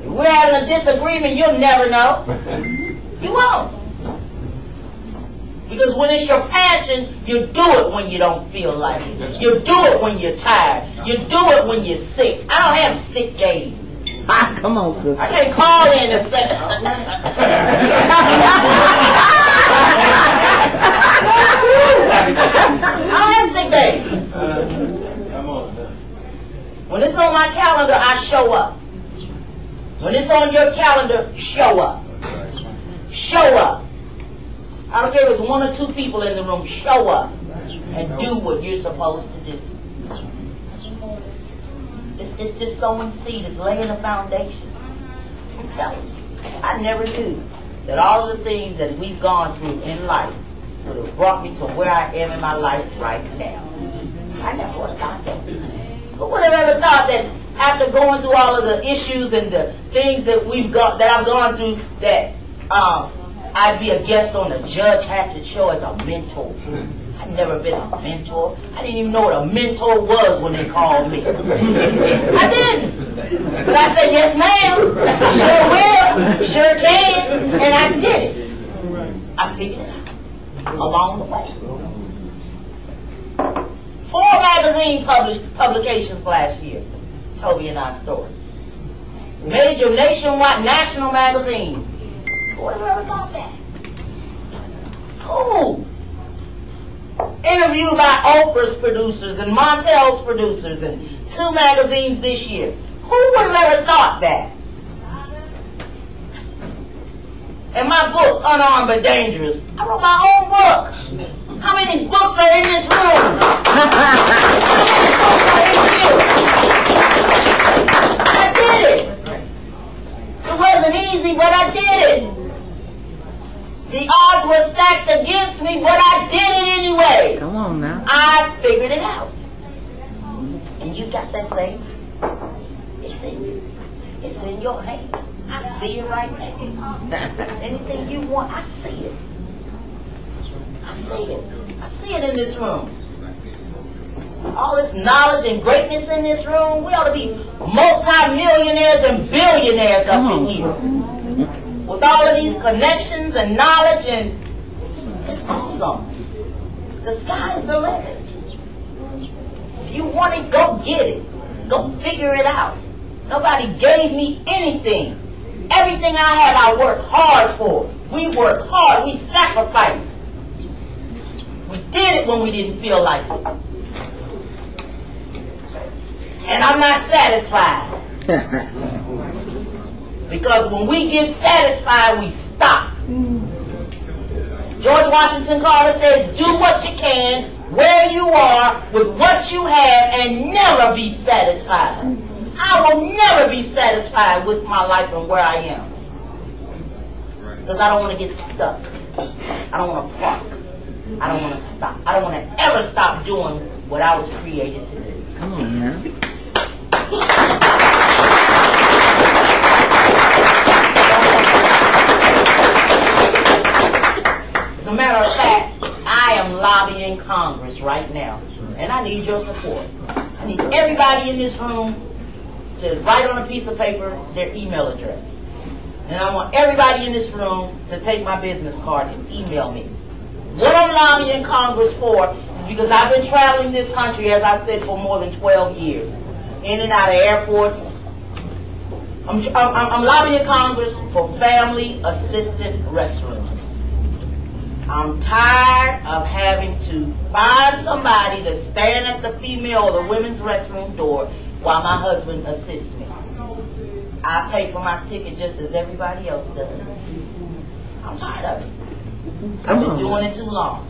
We're having a disagreement, you'll never know. You won't. Because when it's your passion, you do it when you don't feel like it. You do it when you're tired. You do it when you're sick. I don't have sick days. Ah, come on, sister. I can't call in and say, I don't have sick days. When it's on my calendar, I show up. When it's on your calendar, show up. Show up. I don't care if it's one or two people in the room, show up and do what you're supposed to do. It's just sowing seed, it's laying a foundation. I'm telling you, I never knew that all of the things that we've gone through in life would have brought me to where I am in my life right now. I never would have thought that. Who would have ever thought that after going through all of the issues and the things that I've gone through, that I'd be a guest on the Judge Hatchett show as a mentor. I'd never been a mentor. I didn't even know what a mentor was when they called me. I didn't. But I said, yes ma'am, sure will, sure can, and I did it. I figured it out along the way. 4 magazine publications last year. Toby and I's story. Major national magazines. Who would have ever thought that? Who? Interviewed by Oprah's producers and Montel's producers and 2 magazines this year. Who would have ever thought that? And my book, Unarmed but Dangerous, I wrote my own book. How many books are in this room? I did it. It wasn't easy, but I did it. The odds were stacked against me, but I did it anyway. Come on now. I figured it out. And you got that same? It's in your hand. I see it right now. Anything you want, I see it. I see it. I see it in this room. All this knowledge and greatness in this room, we ought to be multi-millionaires and billionaires up in here. With all of these connections and knowledge, and it's awesome. The sky's the limit. If you want it, go get it. Go figure it out. Nobody gave me anything. Everything I have, I worked hard for. We worked hard. We sacrificed. We did it when we didn't feel like it. And I'm not satisfied. Because when we get satisfied, we stop. George Washington Carver says, do what you can, where you are, with what you have, and never be satisfied. I will never be satisfied with my life and where I am. Because I don't want to get stuck. I don't want to park. I don't want to stop. I don't want to ever stop doing what I was created to do. Come on now. As a matter of fact, I am lobbying Congress right now. And I need your support. I need everybody in this room to write on a piece of paper their email address. And I want everybody in this room to take my business card and email me. What I'm lobbying Congress for is because I've been traveling this country, as I said, for more than 12 years. In and out of airports. I'm lobbying Congress for family assisted restrooms. I'm tired of having to find somebody to stand at the female or the women's restroom door while my husband assists me. I pay for my ticket just as everybody else does. I'm tired of it. I've been doing it too long.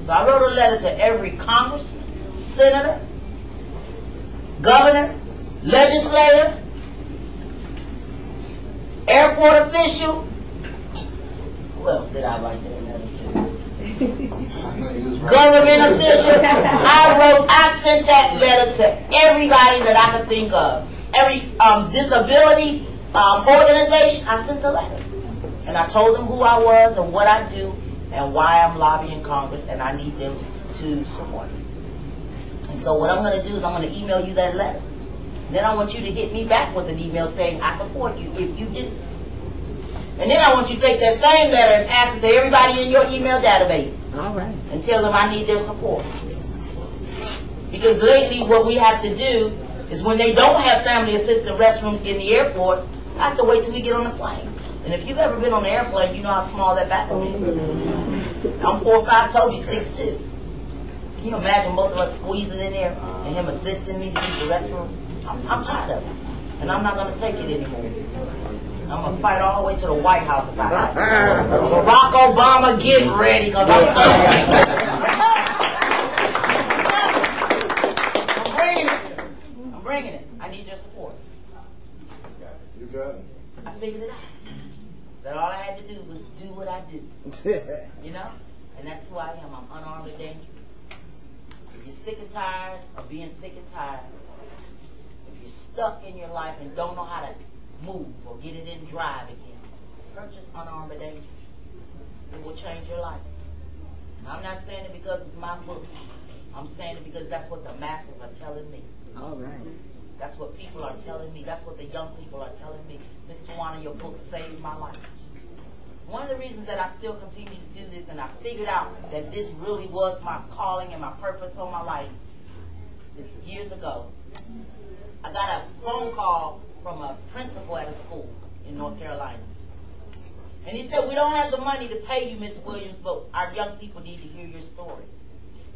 So I wrote a letter to every congressman, senator, governor, legislator, airport official. Who else did I write that letter to? Government official. I sent that letter to everybody that I could think of. Every disability organization, I sent a letter. And I told them who I was and what I do and why I'm lobbying Congress, and I need them to support me. And so what I'm going to do is I'm going to email you that letter. Then I want you to hit me back with an email saying, I support you if you do. And then I want you to take that same letter and pass it to everybody in your email database. All right. And tell them I need their support. Because lately what we have to do is when they don't have family assistant restrooms in the airports, I have to wait till we get on the plane. And if you've ever been on an airplane, you know how small that bathroom is. I'm 4'5", told you 6'2". Can you imagine both of us squeezing in there and him assisting me to use the restroom? I'm tired of it. And I'm not going to take it anymore. I'm going to fight all the way to the White House if I have to. Barack Obama, get ready, because I'm bringing it. I need your support. You got it. I figured it out. That all I had to do was do what I do. You know? And that's who I am. I'm unarmed and dangerous. If you're sick and tired of being sick and tired, if you're stuck in your life and don't know how to move or get it in drive again, purchase Unarmed and Dangerous. It will change your life. And I'm not saying it because it's my book. I'm saying it because that's what the masses are telling me. All right. That's what people are telling me. That's what the young people are telling me. Miss Tawana, your book saved my life. One of the reasons that I still continue to do this, and I figured out that this really was my calling and my purpose on my life, is years ago. I got a phone call from a principal at a school in North Carolina. And he said, we don't have the money to pay you, Miss Williams, but our young people need to hear your story.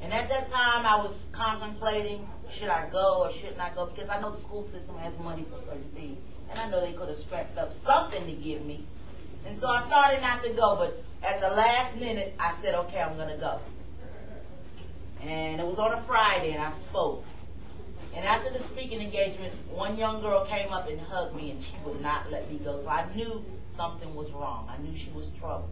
And at that time, I was contemplating, should I go or shouldn't I go? Because I know the school system has money for certain things. And I know they could have scrapped up something to give me. And so I started not to go, but at the last minute, I said, okay, I'm going to go. And it was on a Friday, and I spoke. And after the speaking engagement, one young girl came up and hugged me, and she would not let me go. So I knew something was wrong. I knew she was trouble.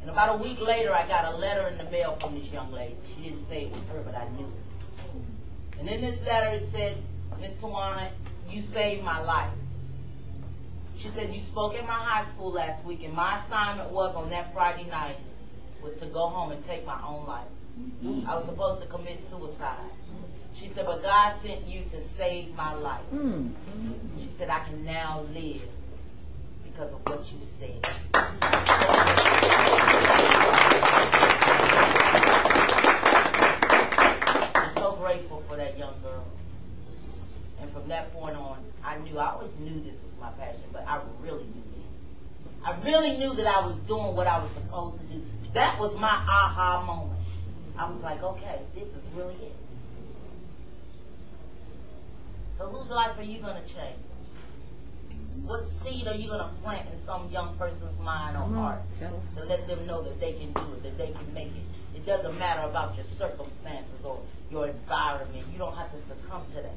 And about a week later, I got a letter in the mail from this young lady. She didn't say it was her, but I knew it. And in this letter, it said, Miss Tawana, you saved my life. She said, you spoke at my high school last week, and my assignment was on that Friday night was to go home and take my own life. I was supposed to commit suicide. She said, but God sent you to save my life. She said, I can now live because of what you said. I'm so grateful for that young girl. And from that point on, I always knew this was my passion, but I really knew it. I really knew that I was doing what I was supposed to do. That was my aha moment. I was like, okay, this is really it. So whose life are you going to change? What seed are you going to plant in some young person's mind or heart to let them know that they can do it, that they can make it? It doesn't matter about your circumstances or your environment. You don't have to succumb to that.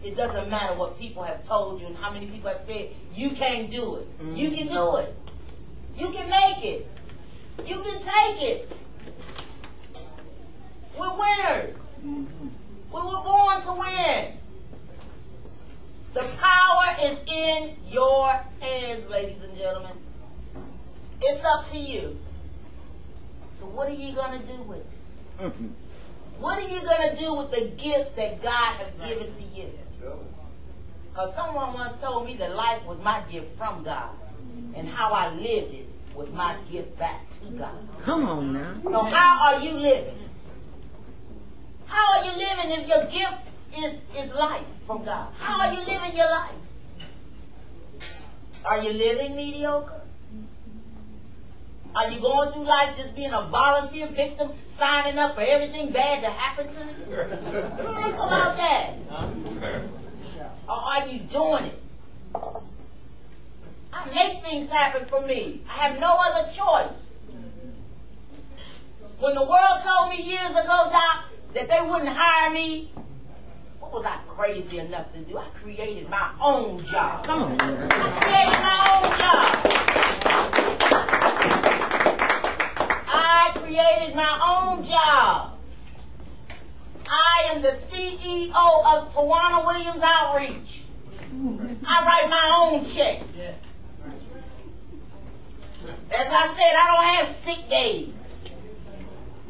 It doesn't matter what people have told you and how many people have said, you can't do it. You can do it. You can make it. You can take it. We're winners. We were born to win. The power is in your hands, ladies and gentlemen. It's up to you. So what are you going to do with it? What are you going to do with the gifts that God has given to you? Because someone once told me that life was my gift from God. And how I lived it was my gift back to God. Come on now. So how are you living? How are you living if your gift is life from God? How are you living your life? Are you living mediocre? Are you going through life just being a volunteer victim, signing up for everything bad to happen to you? Think about that. Or are you doing it? I make things happen for me. I have no other choice. When the world told me years ago, Doc, that they wouldn't hire me, what was I crazy enough to do? I created my own job. Come on. I created my own job. I created my own job. I am the CEO of Tawana Williams Outreach. I write my own checks. As I said, I don't have sick days.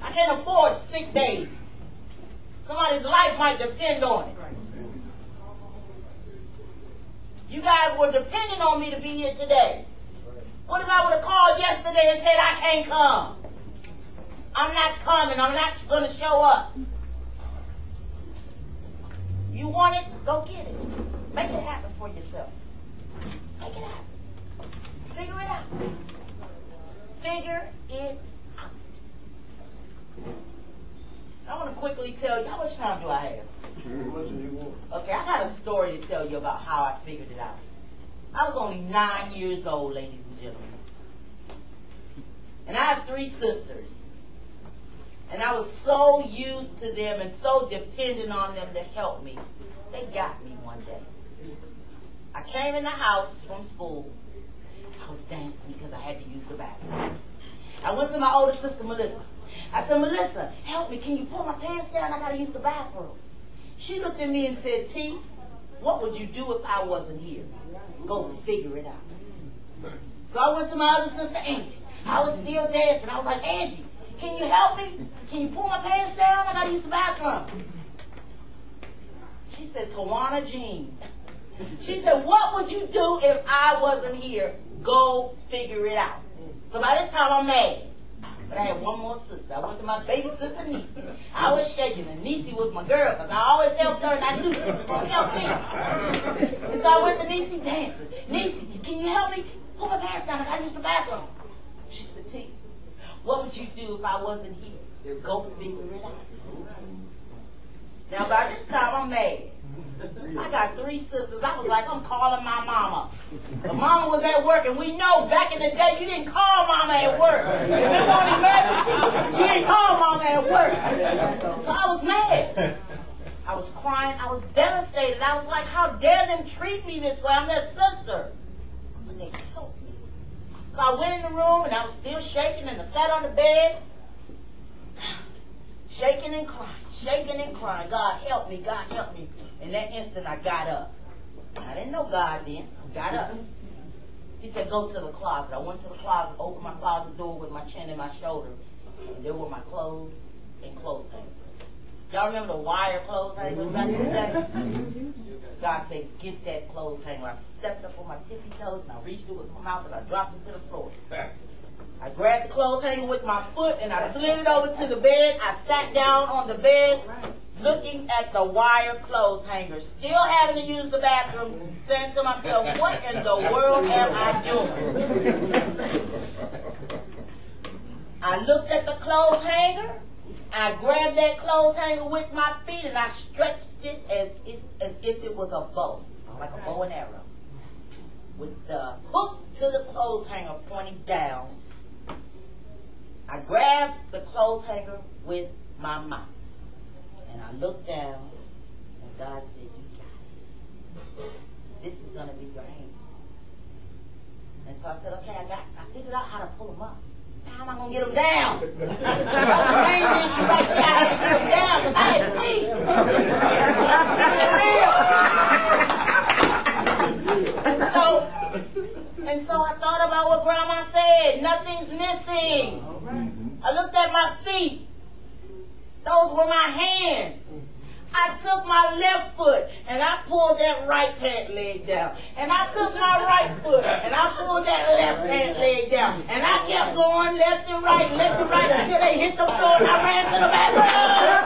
I can't afford sick days. Somebody's life might depend on it. You guys were depending on me to be here today. What if I would have called yesterday and said, I can't come? I'm not coming. I'm not going to show up. You want it? Go get it. Make it happen for yourself. Make it happen. Figure it out. Figure it out. I want to quickly tell you, how much time do I have? Okay, I got a story to tell you about how I figured it out. I was only 9 years old, ladies and gentlemen. And I have 3 sisters. And I was so used to them and so dependent on them to help me. They got me one day. I came in the house from school. I was dancing because I had to use the bathroom. I went to my older sister, Melissa. I said, Melissa, help me. Can you pull my pants down? I got to use the bathroom. She looked at me and said, T, what would you do if I wasn't here? Go figure it out. So I went to my other sister, Angie. I was still dancing. I was like, Angie, can you help me? Can you pull my pants down? I got to use the bathroom. She said, Tawana Jean. She said, what would you do if I wasn't here? Go figure it out. So by this time, I'm mad. But I had one more sister. I went to my baby sister, Niecy. I was shaking, and Niecy was my girl, because I always helped her, and I knew she was going to help me. And so I went to Niecy dancing. Niecy, can you help me? Pull my pants down. I got to use the bathroom. She said, T, what would you do if I wasn't here? Go figure it out. Now, by this time, I'm mad. I got 3 sisters. I was like, I'm calling my mama. But mama was at work, and we know back in the day, you didn't call mama at work. If it was an emergency, you didn't call mama at work. So I was mad. I was crying. I was devastated. I was like, how dare them treat me this way? I'm their sister. But they helped me. So I went in the room, and I was still shaking, and I sat on the bed, shaking and crying, shaking and crying. God help me, God help me. In that instant, I got up. I didn't know God then. I got up. He said, go to the closet. I went to the closet, opened my closet door with my chin in my shoulder, and there were my clothes and clothes hangers. Y'all remember the wire clothes hangers back in the day? God said, get that clothes hanger. I stepped up on my tippy toes, and I reached it with my mouth, and I dropped it to the floor. I grabbed the clothes hanger with my foot, and I slid it over to the bed. I sat down on the bed, looking at the wire clothes hanger, still having to use the bathroom, saying to myself, what in the world am I doing? I looked at the clothes hanger. I grabbed that clothes hanger with my feet, and I stretched it as if it was a bow, like a bow and arrow, with the hook to the clothes hanger pointing down. I grabbed the clothes hanger with my mouth. And I looked down, and God said, you got it. This is going to be your hand. And so I said, okay, I figured out how to pull them up. How am I going to get them down? That's the main issue right there. I had to get them down because I had feet. And so I thought about what Grandma said. Nothing's missing. I looked at my feet. Those were my hands. I took my left foot and I pulled that right pant leg down. And I took my right foot and I pulled that left pant leg down. And I kept going left and right until they hit the floor and I ran to the bathroom.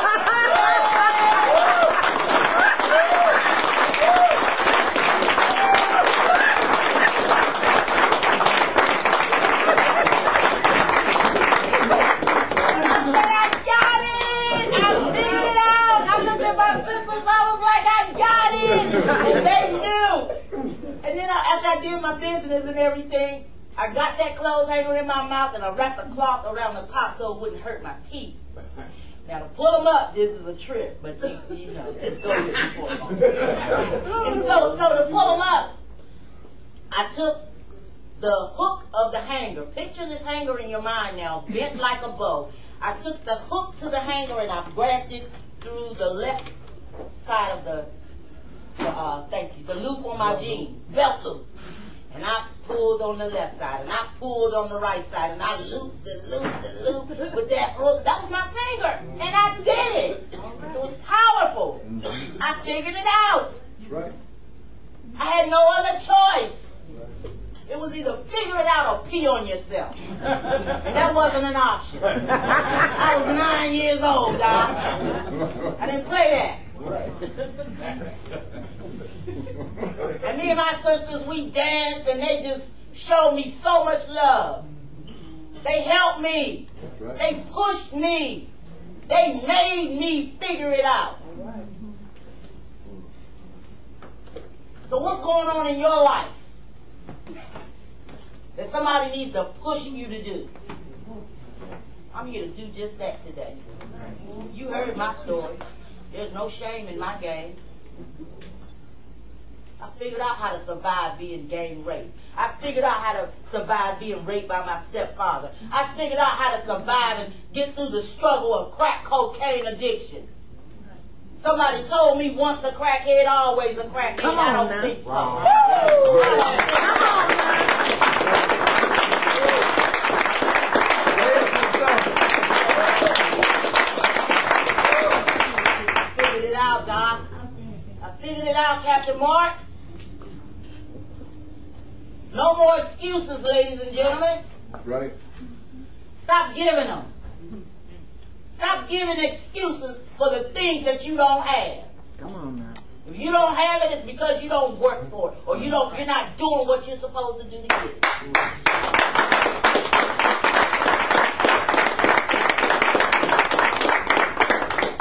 did my business and everything, I got that clothes hanger in my mouth and I wrapped the cloth around the top so it wouldn't hurt my teeth. Now to pull them up, this is a trip, but you know, just go with me for a moment. And so to pull them up, I took the hook of the hanger. Picture this hanger in your mind now, bent like a bow. I took the hook to the hanger and I grabbed it through the left side of the loop on my jeans, belt loop. And I pulled on the left side, and I pulled on the right side, and I looped and looped and looped with that hook. That was my finger, and I did it. It was powerful. I figured it out. That's right. I had no other choice. It was either figure it out or pee on yourself. And that wasn't an option. I was 9 years old, Doc. I didn't play that. And me and my sisters, we danced and they just showed me so much love. They helped me. Right. They pushed me. They made me figure it out. So what's going on in your life that somebody needs to push you to do? I'm here to do just that today. You heard my story. There's no shame in my game. I figured out how to survive being gang raped. I figured out how to survive being raped by my stepfather. I figured out how to survive and get through the struggle of crack cocaine addiction. Somebody told me once a crackhead, always a crackhead. Come I on don't now. think so. Wow. I figured it out, Captain Mark. No more excuses, ladies and gentlemen. That's right. Stop giving them. Stop giving excuses for the things that you don't have. Come on now. If you don't have it, it's because you don't work for it, or you're not doing what you're supposed to do to get it.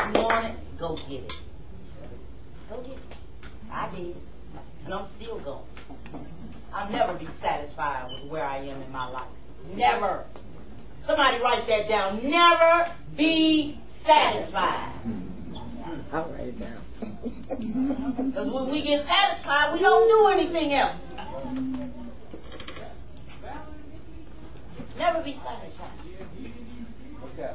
You want it? Go get it. Go get it. I did, and I'm still going. I'll never be satisfied with where I am in my life. Never. Somebody write that down. Never be satisfied. I'll write it down. Because when we get satisfied, we don't do anything else. Never be satisfied. Okay.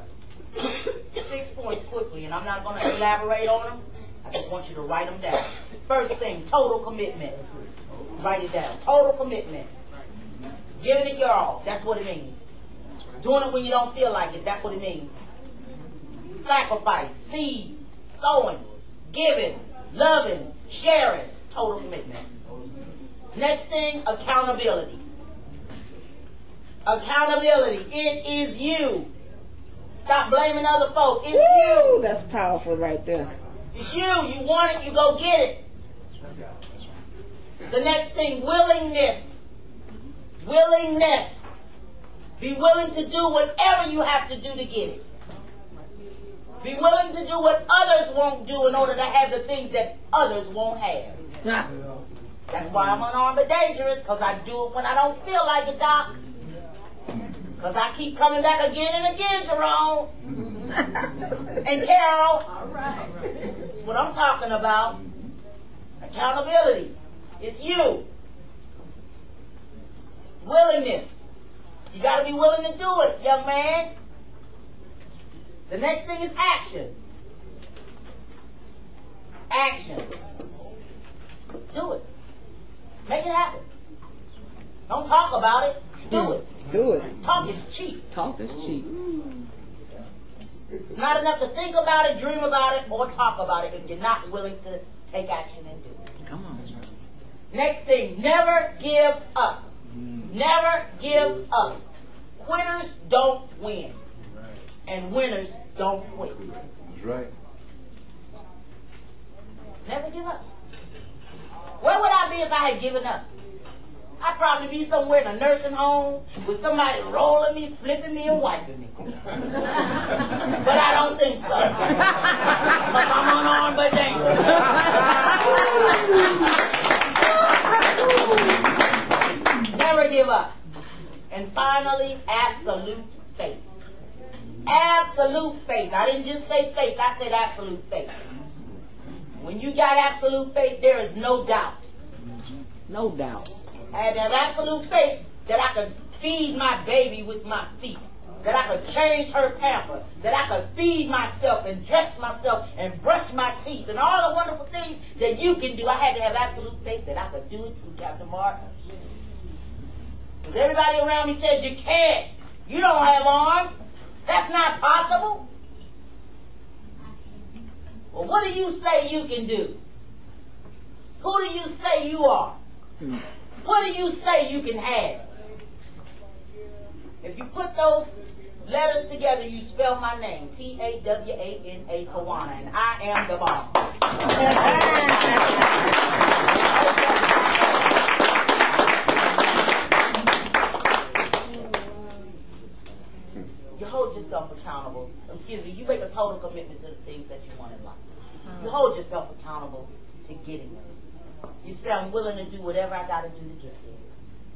6 points quickly, and I'm not going to elaborate on them. I just want you to write them down. First thing, total commitment. Write it down. Total commitment. Giving it your all. That's what it means. Doing it when you don't feel like it. That's what it means. Sacrifice, seed, sowing, giving, loving, sharing. Total commitment. Next thing, accountability. Accountability. It is you. Stop blaming other folk. It's you. That's powerful right there. It's you. You want it, you go get it. The next thing, willingness. Willingness. Be willing to do whatever you have to do to get it. Be willing to do what others won't do in order to have the things that others won't have. That's why I'm unarmed but dangerous, because I do it when I don't feel like it, Doc. Because I keep coming back again and again, Jerome. And Carol. All right. That's what I'm talking about. Accountability. It's you. Willingness. You got to be willing to do it, young man. The next thing is action. Action. Do it. Make it happen. Don't talk about it. Do it. Do it. Talk is cheap. Talk is cheap. It's not enough to think about it, dream about it, or talk about it if you're not willing to take action and do it. Come on. Next thing, never give up. Never give up. Quitters don't win. And winners don't quit. That's right. Never give up. Where would I be if I had given up? I'd probably be somewhere in a nursing home with somebody rolling me, flipping me, and wiping me. But I don't think so. Because I'm unarmed but dangerous. finally, absolute faith. Absolute faith. I didn't just say faith, I said absolute faith. When you got absolute faith, there is no doubt. No doubt. I had to have absolute faith that I could feed my baby with my feet, that I could change her pamper, that I could feed myself and dress myself and brush my teeth and all the wonderful things that you can do. I had to have absolute faith that I could do it too, Captain Martin. Because everybody around me said, you can't. You don't have arms. That's not possible. Well, what do you say you can do? Who do you say you are? What do you say you can have? If you put those letters together, you spell my name, Tawana, Tawana, and I am the bomb. You hold yourself accountable. Excuse me, you make a total commitment to the things that you want in life. You hold yourself accountable to getting them. You say, I'm willing to do whatever I got to do to get there.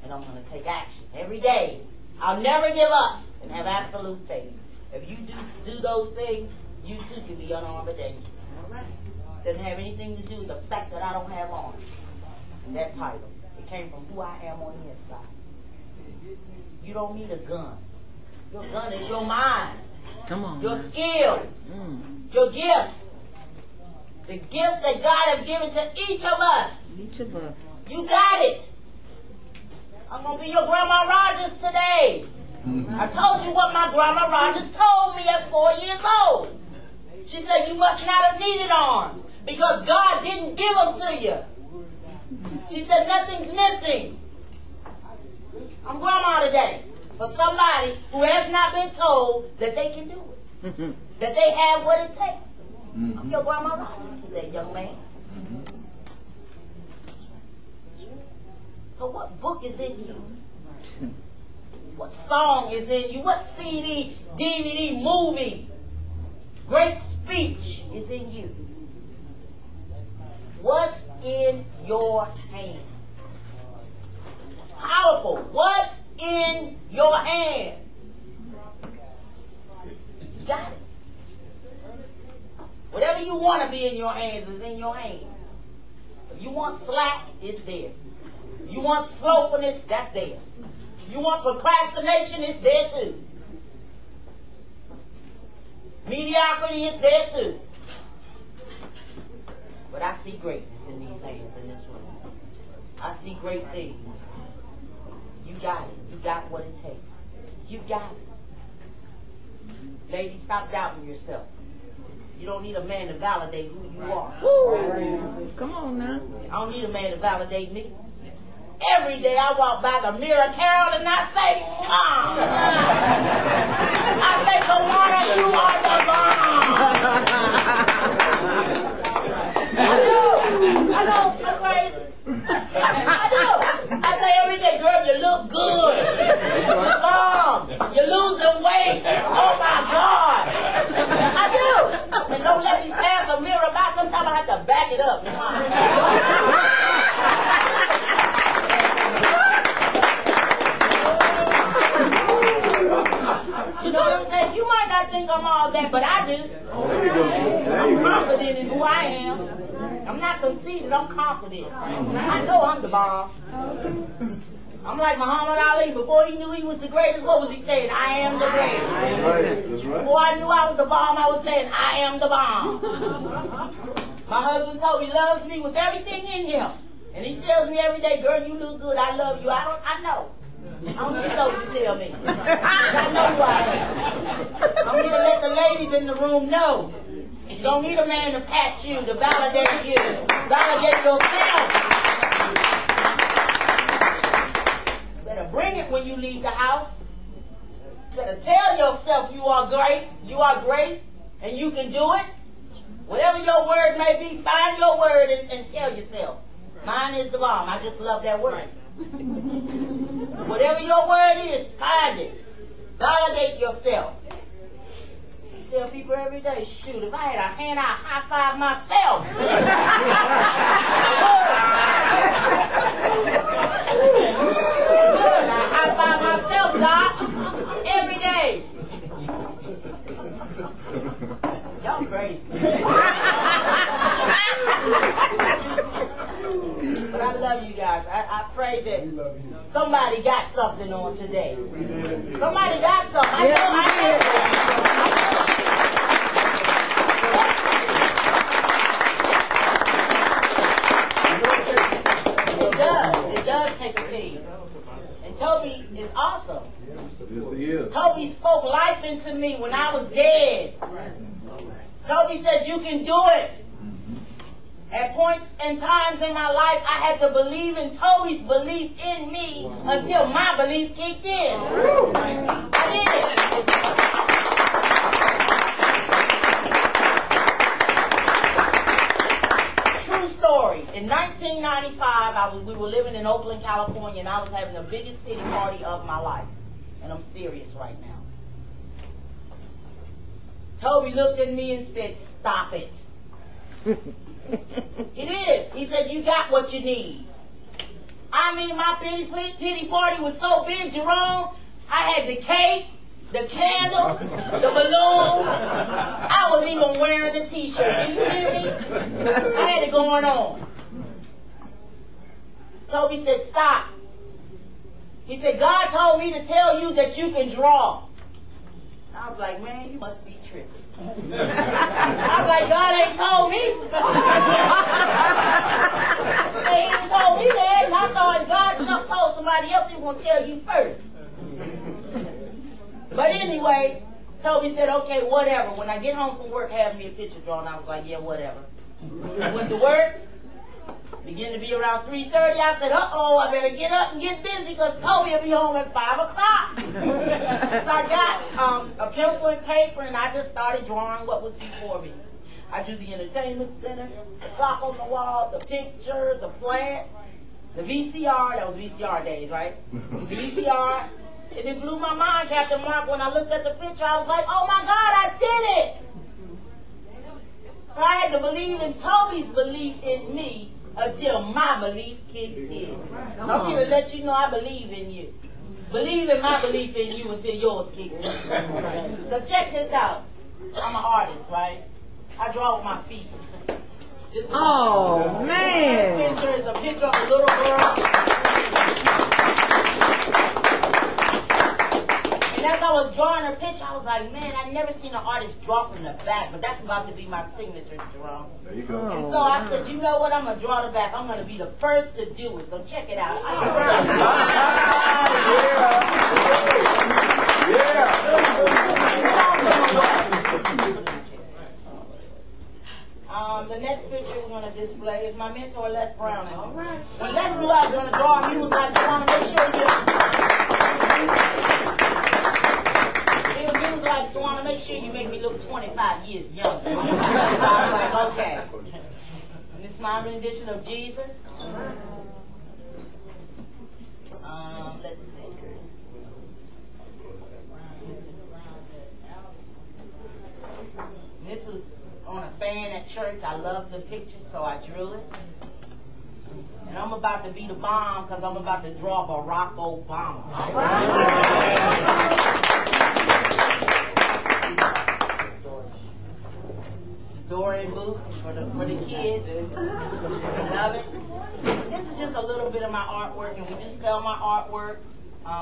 And I'm going to take action every day. I'll never give up and have absolute faith. If you do those things, you too can be unarmed and dangerous. Doesn't have anything to do with the fact that I don't have arms. And that title, it came from who I am on the inside. You don't need a gun. Your gun is your mind. Come on. Your skills. Your gifts. The gifts that God has given to each of us. Each of us. You got it. I'm going to be your Grandma Rogers today. I told you what my Grandma Rogers told me at 4 years old. She said, you must not have needed arms because God didn't give them to you. She said, nothing's missing. I'm Grandma today for somebody who has not been told that they can do it. That they have what it takes. I'm your Grandma Rogers today, young man. So what book is in you? What song is in you? What CD, DVD, movie, great speech is in you? What's in your hand? It's powerful. What's in your hand? You got it. Whatever you want to be in your hands is in your hand. If you want slack, it's there. You want slothfulness, that's there. You want procrastination, it's there too. Mediocrity is there too. But I see greatness in these hands in this room. I see great things. You got it. You got what it takes. You got it. Ladies, stop doubting yourself. You don't need a man to validate who you are. Woo. Come on now. I don't need a man to validate me. Every day I walk by the mirror, Carol, and I say, Mom. I say, Tawana, you are the bomb. I do. I know, I'm crazy. I do. I say every day, girl, you look good. You're the bomb. You're losing weight. Oh, my God. I do. And don't let me pass a mirror by. Sometimes I have to back it up. You know what I'm saying? You might not think I'm all that, but I do. I'm confident in who I am. I'm not conceited, I'm confident. I know I'm the bomb. I'm like Muhammad Ali. Before he knew he was the greatest, what was he saying? I am the greatest. That's right. That's right. Before I knew I was the bomb, I was saying, I am the bomb. My husband told me he loves me with everything in him. And he tells me every day, girl, you look good, I love you. I know. I don't need nobody to tell me. I know who I am. I'm here to let the ladies in the room know. You don't need a man to pat you, to validate you. Validate yourself. You better bring it when you leave the house. You better tell yourself you are great, and you can do it. Whatever your word may be, find your word and tell yourself. Mine is the bomb. I just love that word. Whatever your word is, find it. Validate yourself. I tell people every day, shoot, if I had a hand, I'd high five myself. Good, I high five myself, God. pray that somebody got something on today. Somebody got something. I know. It does take a team. And Toby is awesome. Yes, he is. Toby spoke life into me when I was dead. Toby said, you can do it. At points and times in my life, I had to believe in Toby's belief in me until my belief kicked in. I did. True story. In 1995, we were living in Oakland, California, and I was having the biggest pity party of my life. And I'm serious right now. Toby looked at me and said, stop it. He did. He said, you got what you need. I mean, my pity party was so big, Jerome, I had the cake, the candles, the balloons. I was even wearing the t-shirt. Do you hear me? I had it going on. Toby said, stop. He said, God told me to tell you that you can draw. I was like, man, you must be tripping. I was like, God ain't told me. He ain't told me that. And I thought if God told somebody else, he was going to tell you first. But anyway, Toby said, okay, whatever. When I get home from work, have me a picture drawn. I was like, yeah, whatever. Went to work. Began to be around 3:30. I said, uh-oh, I better get up and get busy because Toby will be home at 5 o'clock. So I got a pencil and paper and I just started drawing what was before me. I drew the entertainment center, the clock on the wall, the picture, the plant, the VCR. That was VCR days, right? The VCR. And it blew my mind, Captain Mark, when I looked at the picture. I was like, oh my God, I did it. So I had to believe in Toby's belief in me until my belief kicks in. I'm here to let you know I believe in you. Believe in my belief in you until yours kicks in. So check this out. I'm an artist, right? I draw with my feet. Oh, man. This picture is a picture of a little girl. And as I was drawing her picture, I was like, man, I've never seen an artist draw from the back, but that's about to be my signature, Jerome. There you go. And so I said, you know what? I'm going to draw the back. I'm going to be the first to do it. So check it out. The next picture we're going to display is my mentor, Les Browning. When Les knew I was going to draw him, he was like, Tawana, make sure you... He was like, Tawana, make sure you make me look 25 years younger. So I was like, okay. And this is my rendition of Jesus. Let's see. This was on a fan at church. I love the picture, so I drew it. And I'm about to be the bomb because I'm about to draw Barack Obama. Dorian boots for the kids. Love it. This is just a little bit of my artwork, and we do sell my artwork.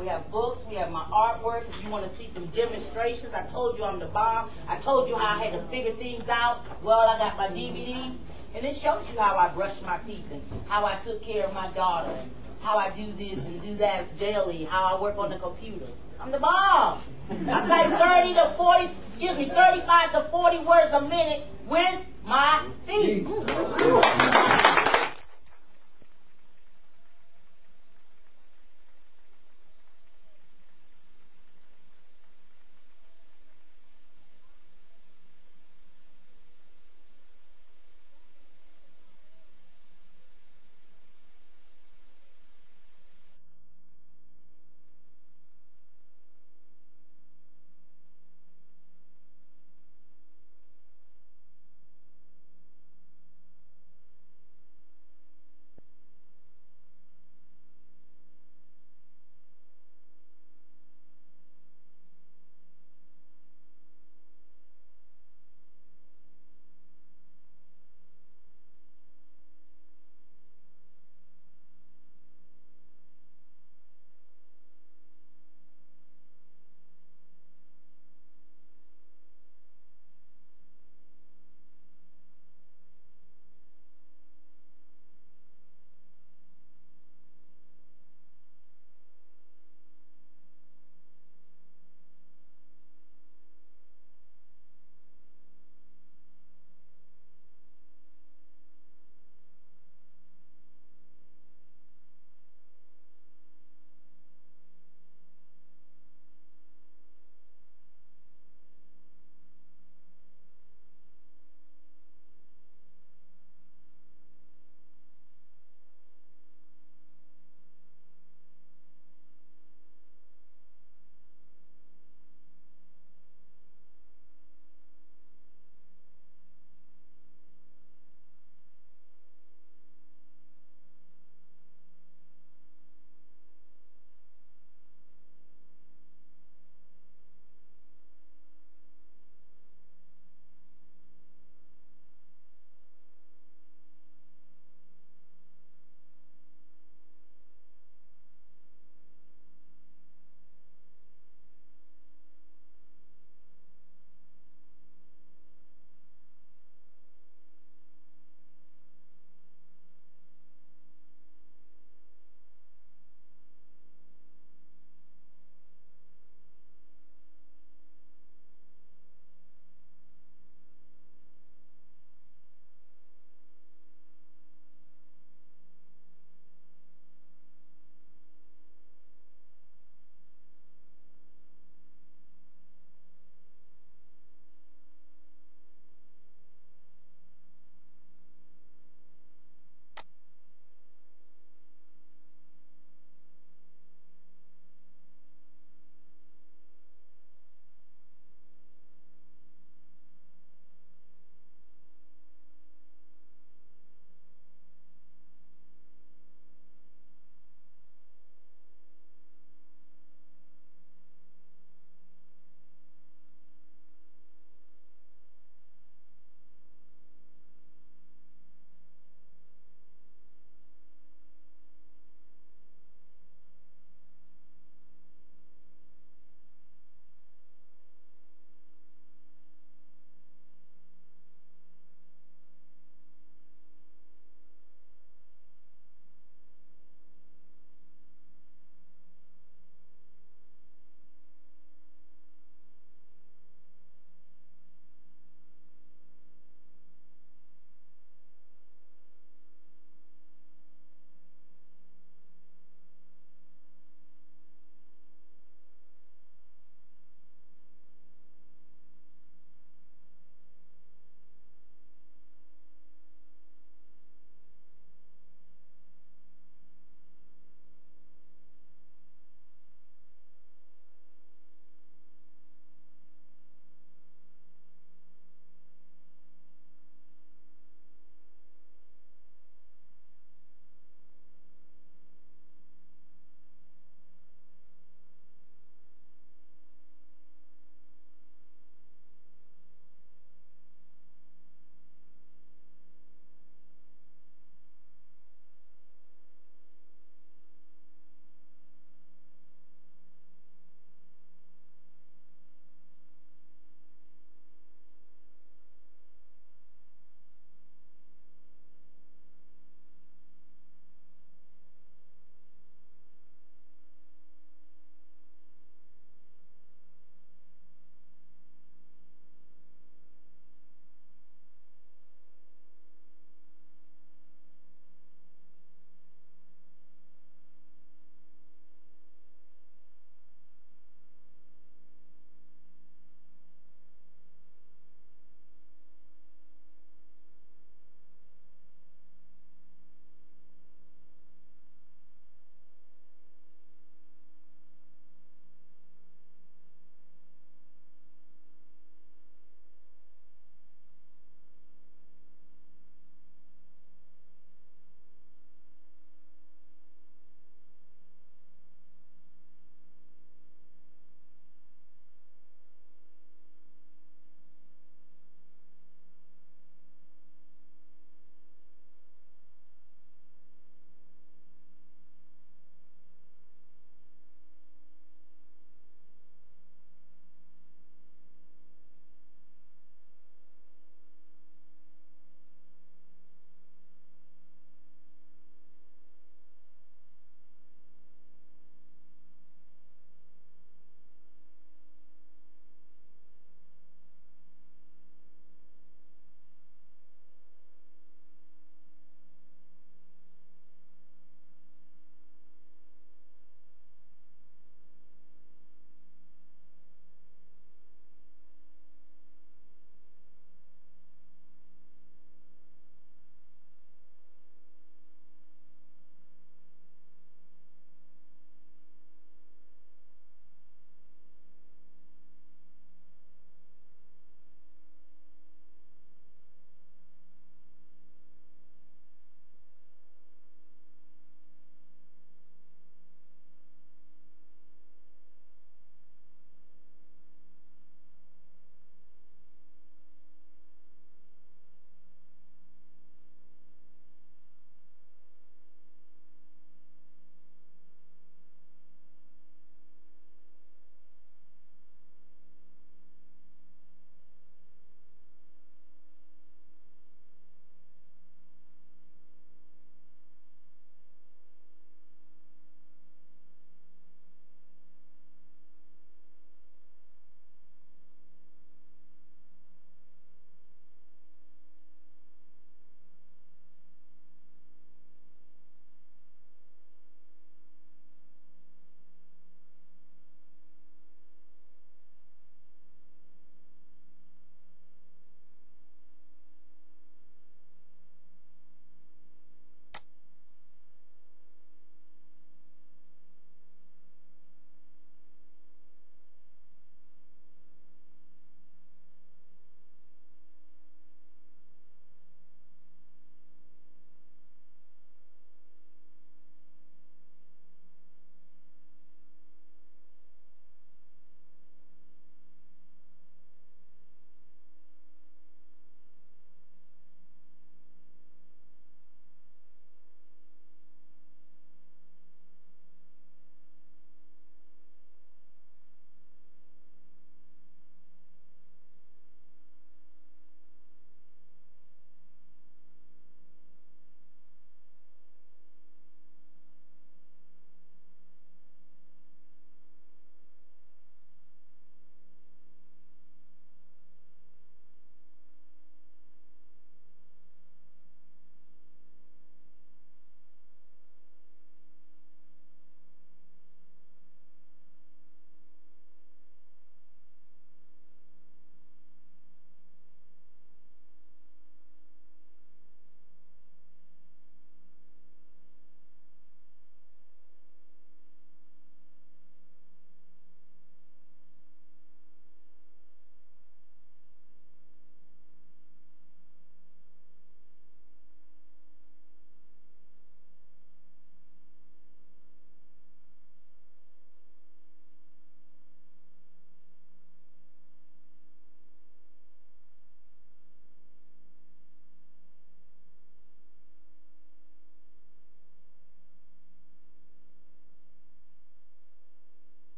We have books. We have my artwork. If you want to see some demonstrations, I told you I'm the bomb. I told you how I had to figure things out. Well, I got my DVD, and it shows you how I brush my teeth and how I took care of my daughter and how I do this and do that daily, how I work on the computer. I'm the bomb. I type 35 to 40 words a minute with my feet.